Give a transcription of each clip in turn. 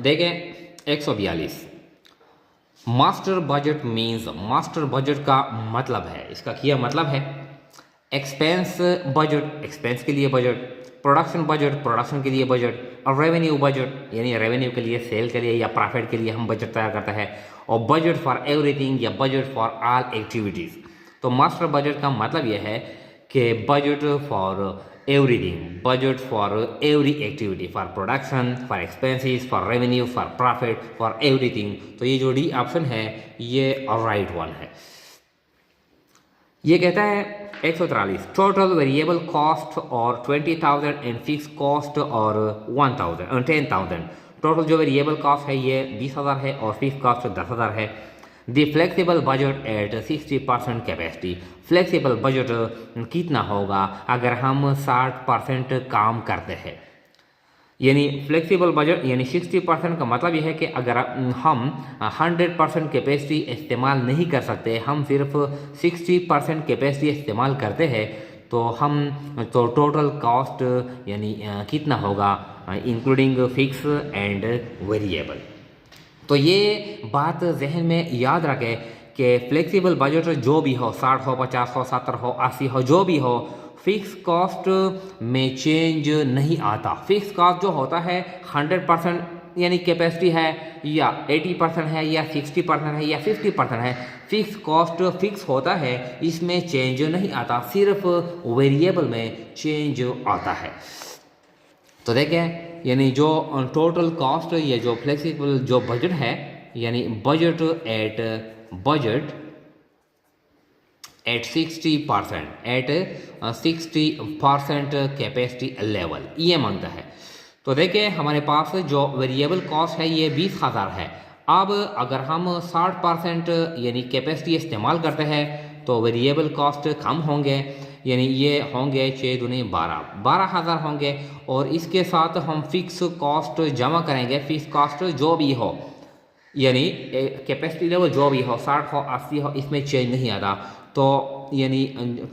देखें 142 master budget means, master budget का मतलब है, इसका क्या मतलब है, एक्सपेंस बजट, एक्सपेंस के लिए बजट, प्रोडक्शन बजट, प्रोडक्शन के लिए बजट, और रेवेन्यू बजट यानी रेवेन्यू के लिए, सेल के लिए या प्रॉफिट के लिए हम बजट तैयार करते हैं, और बजट फॉर एवरीथिंग या बजट फॉर ऑल एक्टिविटीज़। तो मास्टर बजट का मतलब यह है कि budget for everything, budget for every activity, for production, for expenses, for revenue, for profit, for everything। तो ये जो डी ऑप्शन है ये राइट वन है। ये कहता है 143 टोटल वेरिएबल कॉस्ट और 20,000 एंड फिक्स कॉस्ट और 10,000। टोटल जो वेरिएबल कॉस्ट है ये 20,000 है और फिक्स कॉस्ट 10,000 है। The flexible budget at 60% capacity, flexible budget कितना होगा अगर हम 60% काम करते हैं, यानी फ्लेक्सिबल बजट यानी 60% का मतलब यह है कि अगर हम 100% कैपेसिटी इस्तेमाल नहीं कर सकते, हम सिर्फ 60% कैपेसिटी इस्तेमाल करते हैं, तो टोटल कॉस्ट यानी कितना होगा इंक्लूडिंग फिक्स एंड वेरिएबल। तो ये बात जहन में याद रखें कि फ्लेक्सिबल बजट जो भी हो, 60 हो, 50 हो, 70 हो, 80 हो, जो भी हो, फिक्स कॉस्ट में चेंज नहीं आता। फिक्स कॉस्ट जो होता है 100% यानी कैपेसिटी है, या 80% है, या 60% है, या 50% है, फिक्स कॉस्ट फिक्स होता है, इसमें चेंज नहीं आता, सिर्फ वेरिएबल में चेंज आता है। तो देखें यानी जो टोटल कॉस्ट, ये जो फ्लेक्सिबल जो बजट है यानी बजट एट 60% कैपेसिटी लेवल ये मांगता है। तो देखिए हमारे पास जो वेरिएबल कॉस्ट है ये 20,000 है। अब अगर हम 60% यानी कैपेसिटी इस्तेमाल करते हैं तो वेरिएबल कॉस्ट कम होंगे, यानी ये होंगे 6 दूनी 12,000 होंगे, और इसके साथ हम फिक्स कॉस्ट जमा करेंगे, फिक्स कॉस्ट जो भी हो यानी कैपेसिटी लेवल जो भी हो, 60 हो, 80 हो, इसमें चेंज नहीं आता। तो यानी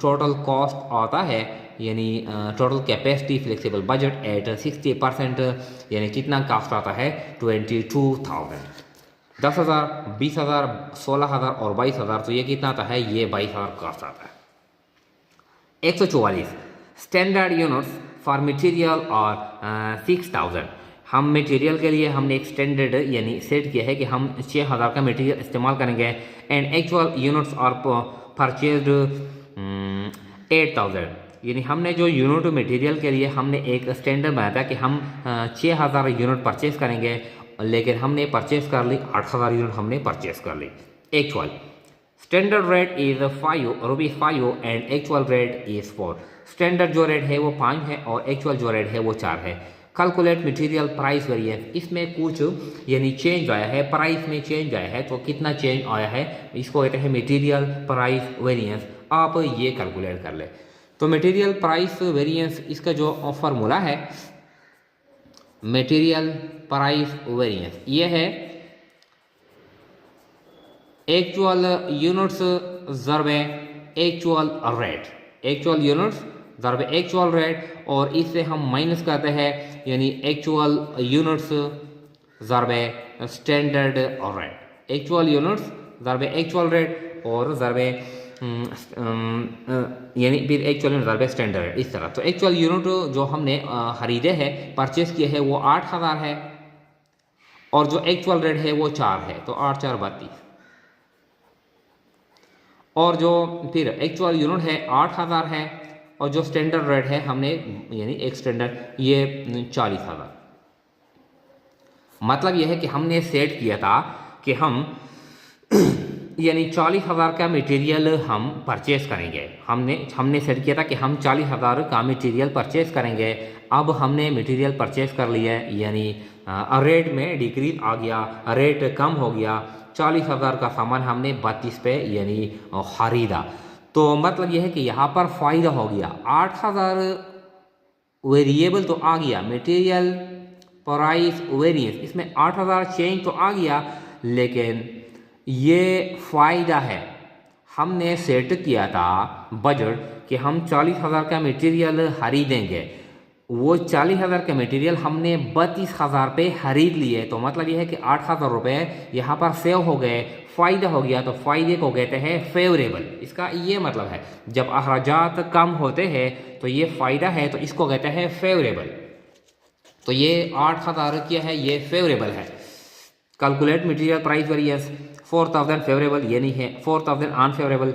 टोटल कॉस्ट आता है यानी total capacity flexible budget at 60% यानी कितना कॉस्ट आता है 22,000। 10,000, 20,000, 16,000 और 22,000, तो ये कितना आता है, ये 22,000 कॉस्ट आता है। 144 स्टैंडर्ड यूनिट्स फॉर मटेरियल और 6,000। हम मटेरियल के लिए हमने एक स्टैंडर्ड यानी सेट किया है कि हम 6,000 का मटेरियल इस्तेमाल करेंगे, एंड एक्चुअल यूनिट्स और परचेज्ड 8,000। यानी हमने जो यूनिट मटेरियल के लिए हमने एक स्टैंडर्ड बनाया था कि हम 6,000 यूनिट परचेज करेंगे, लेकिन हमने परचेज कर ली 8,000 यूनिट हमने परचेज कर ली। Actual standard rate is ₹5 and actual rate is 4। Standard जो रेट है वो 5 है और एक्चुअल जो रेट है वो 4 है। कैलकुलेट मटेरियल प्राइस वेरिएंस, इसमें कुछ यानी चेंज आया है, प्राइस में चेंज आया है, तो कितना चेंज आया है इसको कहते हैं मटेरियल प्राइस वेरिएंस। आप ये कैलकुलेट कर ले। तो मटेरियल प्राइस वेरिएंस इसका जो फॉर्मूला है मटेरियल प्राइस वेरिएंस ये है एक्चुअल यूनिट्स ज़रबे एक्चुअल रेट, एक्चुअल यूनिट्स ज़रबे एक्चुअल रेट, और इससे हम माइनस करते हैं यानी एक्चुअल यूनिट्स ज़रबे स्टैंडर्ड रेट, एक्चुअल यूनिट्स ज़रबे एक्चुअल रेट और ज़रबे यानी फिर एक्चुअल यूनिट ज़रबे स्टैंडर्ड रेट, इस तरह। तो एक्चुअल यूनिट जो हमने खरीदे हैं, परचेस किए हैं, वो 8,000 है, और जो एक्चुअल रेट है वो 4 है, तो 8 4 32, और जो फिर एक्चुअल यूनिट है 8,000 है, और जो स्टैंडर्ड रेट है हमने यानी एक स्टैंडर्ड ये 40,000। मतलब यह है कि हमने सेट किया था कि हम यानी 40,000 का मटेरियल हम परचेस करेंगे, हमने सेट किया था कि हम 40,000 का मटेरियल परचेस करेंगे। अब हमने मटेरियल परचेस कर लिया यानी रेट में डिक्रीज आ गया, रेट कम हो गया, 40,000 का सामान हमने 32 पे यानी खरीदा। तो मतलब यह है कि यहाँ पर फ़ायदा हो गया, 8,000 वेरिएबल तो आ गया, मटेरियल प्राइस वेरिएंस इसमें 8,000 चेंज तो आ गया, लेकिन ये फ़ायदा है, हमने सेट किया था बजट कि हम 40,000 का मटेरियल खरीदेंगे, वो 40,000 के मटेरियल हमने 32,000 पे खरीद लिए, तो मतलब ये है कि 8,000 रुपये यहाँ पर सेव हो गए, फ़ायदा हो गया। तो फ़ायदे को कहते हैं फेवरेबल। इसका ये मतलब है जब अखराजात कम होते हैं तो ये फ़ायदा है, तो इसको कहते हैं फेवरेबल। तो ये 8,000 क्या है, ये फेवरेबल है। Calculate material price variance, 4,000 favourable, ये नहीं है, 4,000 अनफेवरेबल,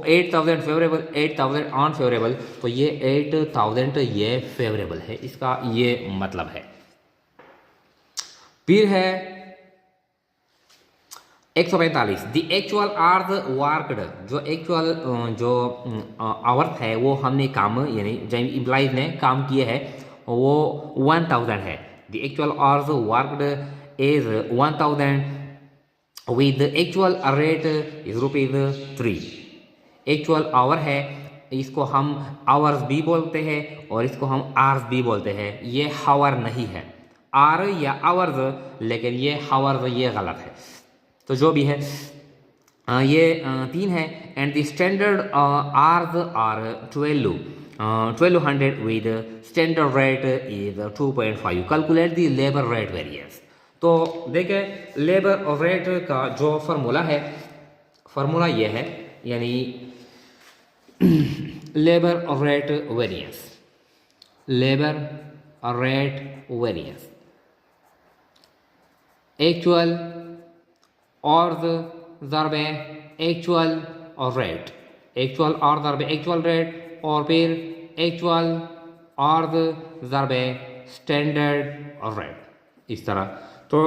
8,000 फेवरेबल, 8,000 अनफेवरेबल, तो ये 8,000 ये फेवरेबल है, इसका ये मतलब है। फिर है 145, द एक्चुअल आवर्स वर्कड, जो एक्चुअल जो आवर्स है वो हमने काम यानी जो एम्प्लॉइज ने काम किए हैं वो 1,000 है। The actual hours worked is 1,000 with actual rate is ₹3। Actual our है, इसको हम आवर्स भी बोलते हैं और इसको हम आवर्स भी बोलते हैं। ये हावर नहीं है, आर या आवर्स, लेकिन ये हावर्स ये गलत है। तो जो भी है ये 3 है। And the standard hours are 1200 with standard rate is 2.5। Calculate the labour rate variance. तो देखिए लेबर रेट का जो फार्मूला है, फार्मूला ये है यानी labour rate variance, labour rate variance actual और ज़रबे एक्चुअल और रेट, एक्चुअल और ज़रबे एक्चुअल रेट, और फिर एक्चुअल और ज़रबे स्टैंडर्ड और रेट, इस तरह। तो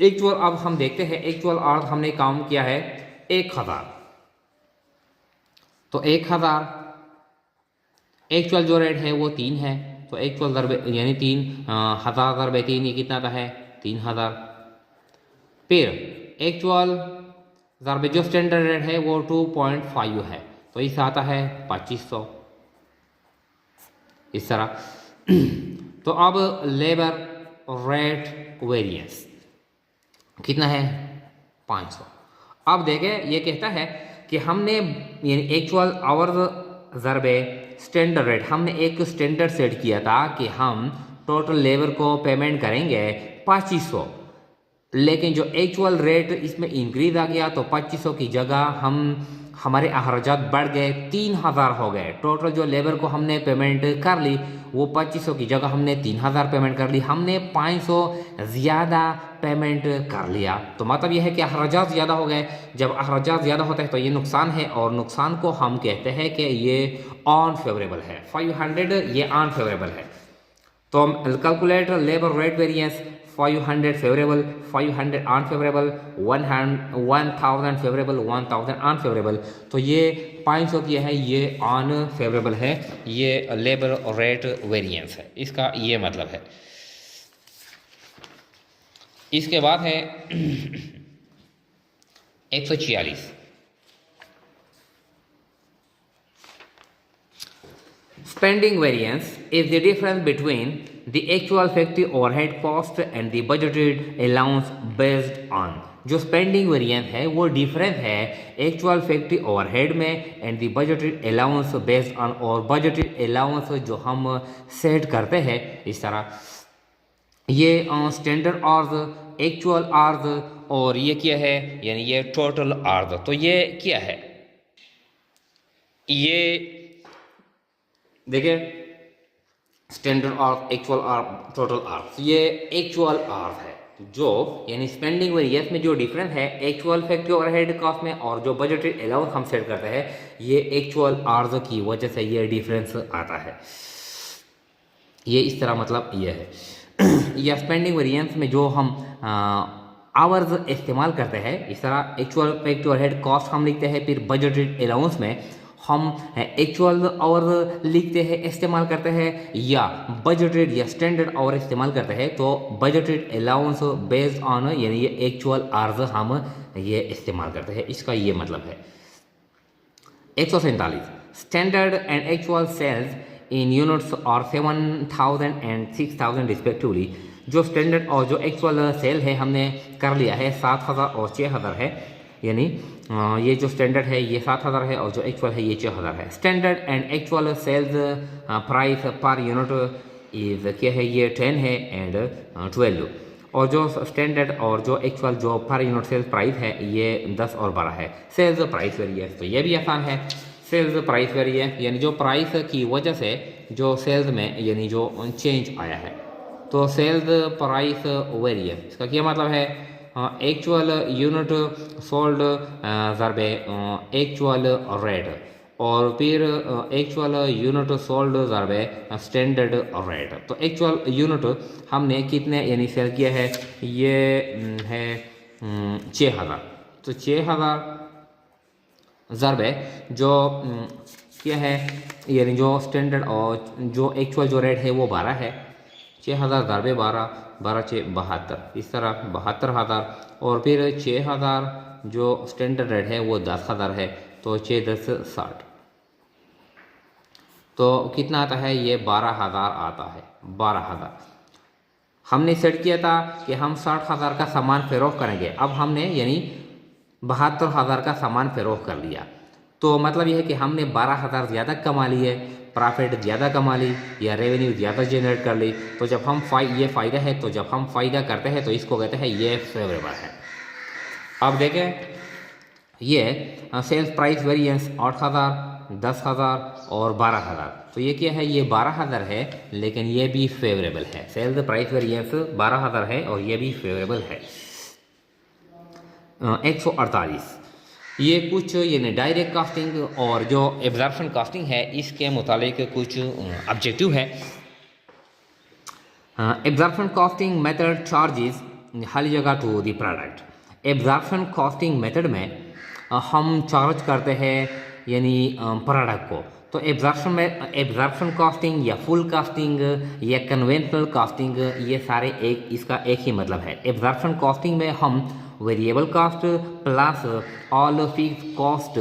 एक्चुअल अब हम देखते हैं, एक्चुअल और हमने काम किया है 1,000, तो 1,000 एक्चुअल जो रेट है वो 3 है, तो एक्चुअल ज़रबे यानी 3,000 ज़रबे 3 ये कितना आता है 3,000। फिर एक्चुअल ज़रबे जो स्टैंडर्ड रेट है वो 2.5 है, तो इस आता है 2,500, इस तरह। तो अब लेबर रेट वेरिएंस कितना है 500। अब देखें ये कहता है कि हमने यानी एक्चुअल आवर्स ज़रबे स्टैंडर्ड रेट, हमने एक स्टैंडर्ड सेट किया था कि हम टोटल लेबर को पेमेंट करेंगे 2,500, लेकिन जो एक्चुअल रेट इसमें इंक्रीज आ गया तो 2,500 की जगह हमारे अखराजात बढ़ गए, 3,000 हो गए। टोटल जो लेबर को हमने पेमेंट कर ली वो 2,500 की जगह हमने 3,000 पेमेंट कर ली, हमने 500 ज़्यादा पेमेंट कर लिया। तो मतलब यह है कि अखराजात ज़्यादा हो गए। जब अखराजात ज़्यादा होते हैं तो ये नुकसान है, और नुकसान को हम कहते हैं कि ये अनफेवरेबल है। 500 ये अनफेवरेबल है। तो calculate labour rate variance, 500 favourable, 500 unfavourable, 1,000 favourable, 1,000 unfavourable. तो ये 500 की है ये अनफेवरेबल है, ये लेबर रेट वेरिएंस है, इसका ये मतलब है। इसके बाद है 146, spending variance is the difference between the actual factory overhead cost and the budgeted allowance based on। जो स्पेंडिंग वेरिएंस है वो डिफरेंस है एक्चुअल फैक्ट्री ओवरहेड में and the budgeted allowance based on, और बजटेड अलाउंस जो हम set करते हैं इस तरह। ये स्टैंडर्ड आवर्स, एक्चुअल आवर्स, और ये क्या है यानी ये टोटल आवर्स। तो ये क्या है, ये देखिए standard hours, actual hours, total hours. ये एक्चुअल आवर्स है जो यानी स्पेंडिंग वेरिएंस में जो डिफरेंस है एक्चुअल फैक्ट्री ओवरहेड कॉस्ट में और जो बजटेड अलाउंस हम सेट करते हैं, ये एक्चुअल आवर्स की वजह से ये डिफरेंस आता है। ये इस तरह मतलब ये है। या स्पेंडिंग वेरिएंस में जो हम आवर्स इस्तेमाल करते हैं, इस तरह एक्चुअल फैक्ट्री ओवरहेड कॉस्ट हम लिखते हैं, फिर बजटेड अलाउंस में हम एक्चुअल आवर लिखते हैं, इस्तेमाल करते हैं, या बजटेड या स्टैंडर्ड आवर इस्तेमाल करते हैं। तो बजटेड अलाउंस बेस्ड ऑन यानी ये एक्चुअल आवर्स हम ये इस्तेमाल करते हैं, इसका ये मतलब है। 147, standard and actual sales in units और 7,000 एंड 6,000 रिस्पेक्टिवली। जो स्टैंडर्ड और जो एक्चुअल सेल है हमने कर लिया है 7,000 और 6,000 है, यानी ये जो स्टैंडर्ड है ये 7,000 है और जो एक्चुअल है ये 6,000 है। Standard and actual sales price per unit is क्या है, ये 10 है एंड 12। और जो स्टैंडर्ड और जो एक्चुअल जो पर यूनिट सेल्स प्राइस है ये 10 और 12 है। सेल्स प्राइस वेरिएंस, तो ये भी आसान है। सेल्स प्राइस वेरिएंस यानी जो प्राइस की वजह से जो सेल्स में यानी जो चेंज आया है, तो सेल्स प्राइस वेरिएंस इसका क्या मतलब है, एक्चुअल यूनिट सोल्ड ज़रबे एक्चुअल रेट, और फिर एक्चुअल यूनिट सोल्ड ज़रबे स्टैंडर्ड रेट। तो एक्चुअल यूनिट हमने कितने यानी सेल किया है, ये है 6000। तो 6000 ज़रबे जो क्या है यानी जो स्टैंडर्ड और जो एक्चुअल जो रेट है वो 12 है। 6000 ज़रबे 12, 12 6 72, इस तरह 72,000। और फिर 6000 जो स्टैंडर्ड रेट है वो 10,000 है, तो 6 10 60, तो कितना आता है, ये 12,000 आता है। 12,000 हमने सेट किया था कि हम 60,000 का सामान फरोख्त करेंगे, अब हमने यानी 72,000 का सामान फरोख्त कर लिया। तो मतलब यह है कि हमने 12,000 ज़्यादा कमा लिए, प्रॉफिट ज़्यादा कमा ली या रेवेन्यू ज़्यादा जनरेट कर ली। तो जब हम ये फ़ायदा है, तो जब हम फ़ायदा करते हैं तो इसको कहते हैं ये फेवरेबल है। अब देखें ये सेल्स प्राइस वेरिएंस 8,000, 10,000 और 12,000। तो ये क्या है, ये 12,000 है लेकिन ये भी फेवरेबल है। सेल्स प्राइस वेरिएंस 12,000 है और ये भी फेवरेबल है। 148 ये कुछ यानी डायरेक्ट कास्टिंग और जो एब्जॉर्प्शन कास्टिंग है इसके मुतालिक कुछ ऑब्जेक्टिव है। एब्जॉर्प्शन कास्टिंग मेथड चार्जेस हर जगह to the product. Absorption costing method में हम चार्ज करते हैं यानी प्रोडक्ट को। तो एब्जॉर्प्शन कास्टिंग या फुल कास्टिंग या कन्वेंशनल कास्टिंग, ये सारे इसका एक ही मतलब है। एब्जॉर्प्शन कास्टिंग में हम variable cost plus all fix cost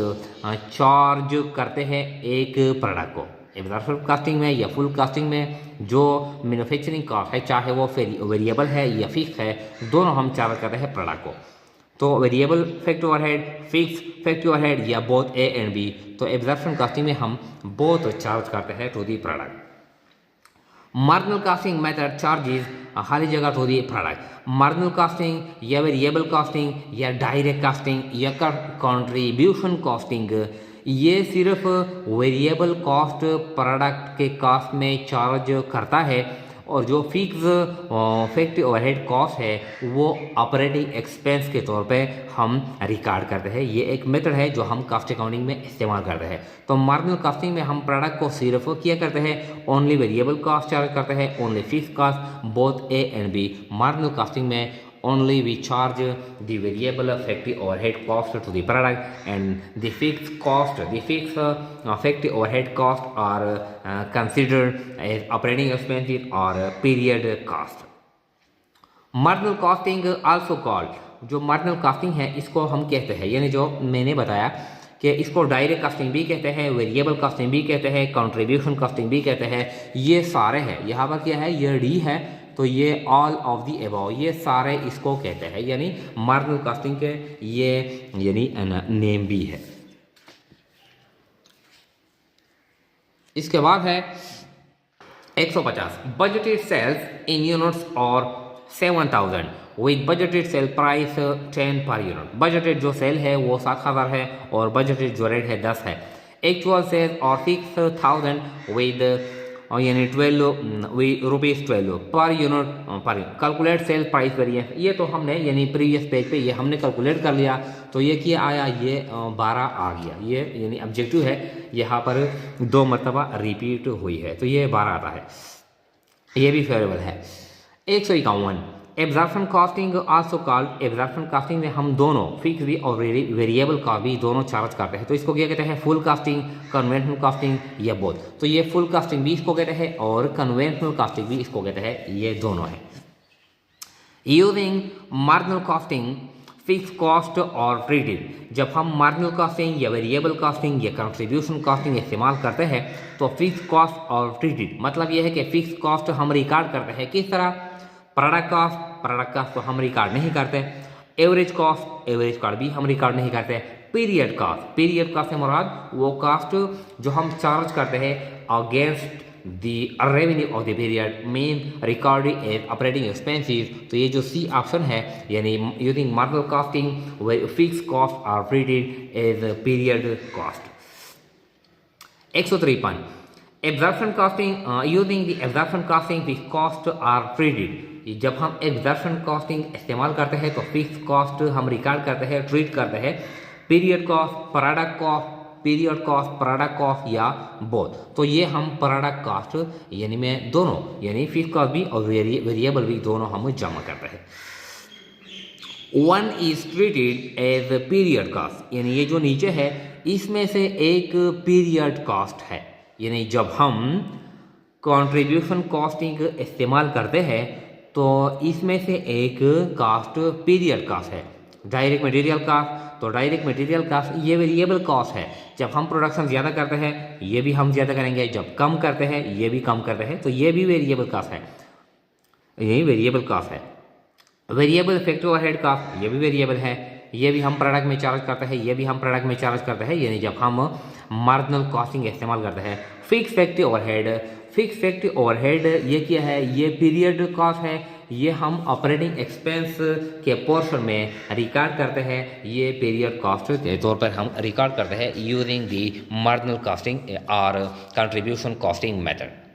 charge करते हैं एक प्रोडक्ट को। एब्जॉर्प्शन कास्टिंग में या फुल कास्टिंग में जो मैन्युफैक्चरिंग कॉस्ट है, चाहे वो वेरिएबल है या फिक्स है, दोनों हम चार्ज करते हैं प्रोडक्ट को। तो variable factory overhead, fix factory overhead या बोथ ए एंड बी। तो एब्जॉर्प्शन कास्टिंग में हम बोथ चार्ज करते हैं to the product. Marginal costing method charges हर जगह to the product. Marginal costing या वेरिएबल कास्टिंग या डायरेक्ट कास्टिंग या कंट्रीब्यूशन कास्टिंग, ये सिर्फ वेरिएबल कॉस्ट प्रोडक्ट के कॉस्ट में चार्ज करता है, और जो फिक्स फैक्ट्री ओवरहेड कॉस्ट है वो ऑपरेटिंग एक्सपेंस के तौर पे हम रिकॉर्ड करते हैं। ये एक मेथड है जो हम कॉस्ट अकाउंटिंग में इस्तेमाल करते हैं। तो मार्जिनल कॉस्टिंग में हम प्रोडक्ट को सिर्फ किया करते हैं ओनली वेरिएबल कॉस्ट चार्ज करते हैं, only fix cost both A and B. Marginal costing में only we charge the variable factory overhead cost to the product, and the fixed cost, the fixed factory overhead cost are considered as operating expenses or period cost. Marginal costing also called, जो marginal costing है इसको हम कहते हैं, यानी जो मैंने बताया कि इसको डायरेक्ट कॉस्टिंग भी कहते हैं, वेरिएबल कॉस्टिंग भी कहते हैं, कंट्रीब्यूशन कॉस्टिंग भी कहते हैं। ये सारे हैं, यहाँ पर क्या है, ये डी है, तो ये ऑल ऑफ दी अबव, ये सारे इसको कहते हैं, यानी मार्जिनल कॉस्टिंग के ये यानी नेम भी है। इसके बाद है 150 बजटेड सेल्स इन यूनिट्स और 7,000 with budgeted sale price 10 per unit. Budgeted जो सेल है वो 7,000 है और बजटेड जो रेट है 10 है। एक्चुअल सेल और 6,000 विद यानी 12 रुपीज़ 12 पर यूनिट पर। कैलकुलेट सेल प्राइस वेरिएंस, ये तो हमने यानी प्रीवियस पेज पे ये हमने कैलकुलेट कर लिया, तो ये क्या आया, ये 12 आ गया। ये यानी ऑब्जेक्टिव है, यहाँ पर 2 मरतबा रिपीट हुई है, तो ये 12 आता है, ये भी फेवरेबल है। 151 absorption costing also called. Absorption costing में हम दोनों फिक्स भी और वेरिएबल का भी दोनों चार्ज करते हैं। तो इसको क्या कहते हैं, फुल कास्टिंग, कन्वेंशनल कास्टिंग या बोथ। तो ये फुल कास्टिंग भी इसको कहते हैं और कन्वेंशनल कास्टिंग भी इसको कहते हैं, ये दोनों है। Using marginal casting fix cost और ट्रीटेड, जब हम मार्जिनल कास्टिंग या वेरिएबल कास्टिंग या कंट्रीब्यूशन कास्टिंग इस्तेमाल करते हैं तो फिक्स कॉस्ट और ट्रीटेड मतलब यह है कि फिक्स कॉस्ट हम रिकॉर्ड करते हैं, किस तरह, प्रोडक्ट कॉस्ट तो हम रिकॉर्ड नहीं करते, एवरेज कॉस्ट भी हम रिकॉर्ड नहीं करते, पीरियड कॉस्ट से मुराद वो कॉस्ट जो हम चार्ज करते हैं against the revenue of the period men recorded as operating expenses. तो ये जो सी ऑप्शन है यानी using marginal costing where fix cost are treated as period cost. 153 absorption costing using the absorption costing fix cost are treated. जब हम absorption costing इस्तेमाल करते हैं तो फिक्स कॉस्ट हम रिकॉर्ड करते हैं, ट्रीट करते हैं। Period cost, product cost, period cost, product cost या बोथ। तो ये हम प्रोडक्ट कॉस्ट यानी में दोनों यानी फिक्स कॉस्ट भी और वेरिएबल भी दोनों हम जमा करते हैं। One is treated as period cost यानी ये जो नीचे है इसमें से एक पीरियड कॉस्ट है। यानी जब हम कंट्रीब्यूशन कॉस्टिंग इस्तेमाल करते हैं तो इसमें से एक कॉस्ट पीरियड कॉस्ट है। डायरेक्ट मटेरियल कॉस्ट, तो डायरेक्ट मटेरियल कॉस्ट ये वेरिएबल कॉस्ट है। जब हम प्रोडक्शन ज़्यादा करते हैं ये भी हम ज़्यादा करेंगे, जब कम करते हैं ये भी कम करते हैं, तो ये भी वेरिएबल कॉस्ट है, यही वेरिएबल कॉस्ट है। वेरिएबल फैक्टर ओवरहेड कॉस्ट ये भी वेरिएबल है, ये भी हम प्रोडक्ट में चार्ज करते हैं, ये भी हम प्रोडक्ट में चार्ज करते हैं, यानी जब हम मार्जिनल कॉस्टिंग इस्तेमाल करते हैं। Fix factory overhead, fix factory overhead ये क्या है, ये पीरियड कॉस्ट है, ये हम ऑपरेटिंग एक्सपेंस के पोर्शन में रिकॉर्ड करते हैं, ये पीरियड कॉस्ट के तौर पर हम रिकॉर्ड करते हैं यूजिंग दी मार्जिनल कॉस्टिंग और कंट्रीब्यूशन कॉस्टिंग मेथड।